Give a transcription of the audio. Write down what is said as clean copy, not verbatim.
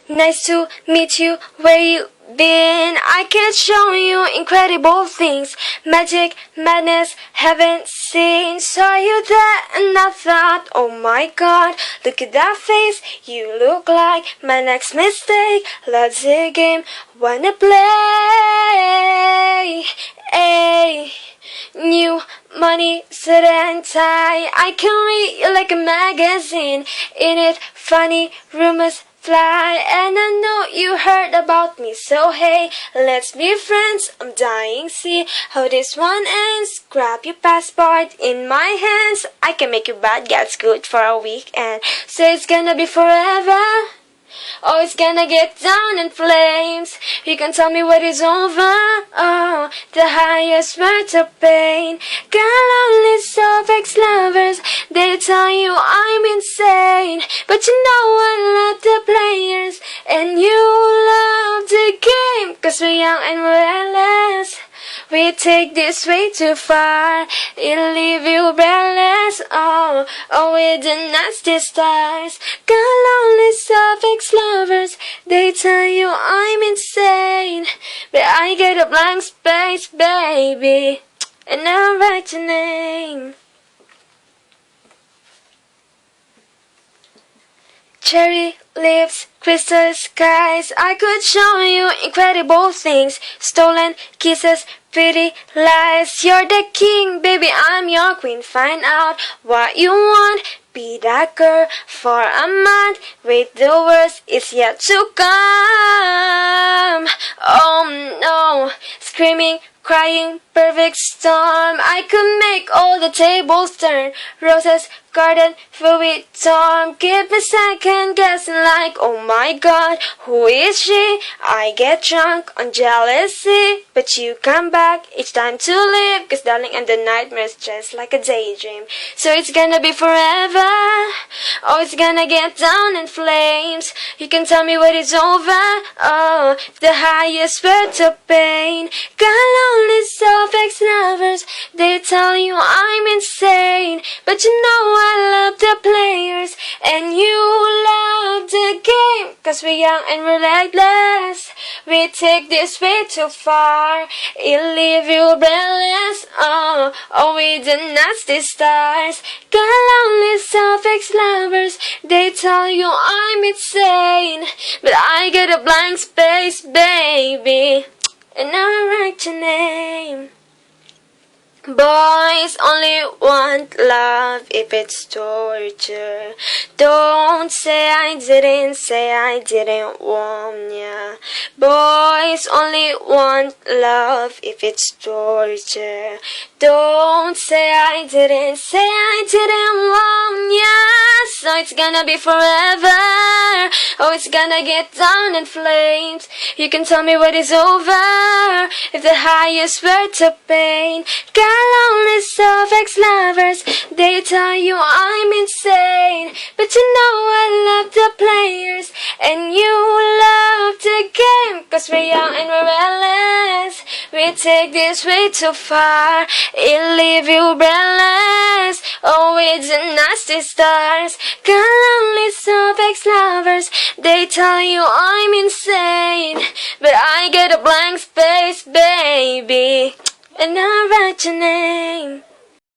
Nice to meet you. Where you been? I can show you incredible things. Magic, madness, haven't seen. Saw you there and I thought, oh my god, look at that face. You look like my next mistake. Let's a game, wanna play. Hey. New money, suit and tie. I can read you like a magazine. In it, funny rumors fly. And I know you heard about me. So hey, let's be friends. I'm dying, see how this one ends. Grab your passport in my hands. I can make you bad, gets good for a weekend. So it's gonna be forever. Oh, it's gonna get down in flames. You can tell me what is over. Oh, the highest words of pain. Got lonely self ex-lovers. They tell you I'm insane. But you know I love the players. And you love the game. Cause we're young and reckless. We take this way too far. It'll leave you breathless. Oh, with the nasty stars. Got lonely self ex-lovers. They tell you I'm insane. But I get a blank space, baby. And I'll write your name. Cherry lips, crystal skies. I could show you incredible things. Stolen kisses, pretty lies. You're the king, baby, I'm your queen. Find out what you want. Be that girl for a month. Wait, the worst is yet to come. Oh no, screaming, crying, perfect storm. I could make all the tables turn. Roses, garden, filled with storm. Give me second guessing like, oh my god, who is she? I get drunk on jealousy, but you come back each time to leave. Cause darling, I'm the nightmares just like a daydream. So it's gonna be forever. Oh, it's gonna get down in flames. You can tell me what is over. Oh, the highest words of pain. Got lonely self ex-lovers. They tell you I'm insane. But you know I love the players. And you love the game. Cause we're young and we're reckless. We take this way too far. It'll leave you breathless. Oh, with the nasty stars. Got lonely self ex-lovers. They tell you I'm insane. But I get a blank space, baby. And I'll write your name. Boys only want love if it's torture. Don't say I didn't want ya. Boys only want love if it's torture. Don't say I didn't want ya. So it's gonna be forever. Oh, it's gonna get down in flames. You can tell me what is over. If the highest words of pain. Got lonely self ex-lovers. They tell you I'm insane. But you know I love the players. And you love the game. Cause we're young and we're reckless. We take this way too far. It'll leave you breathless. Oh, with the nasty stars. Got lonely self ex-lovers. They tell you I'm insane. But I get a blank space, baby. And I'll write your name.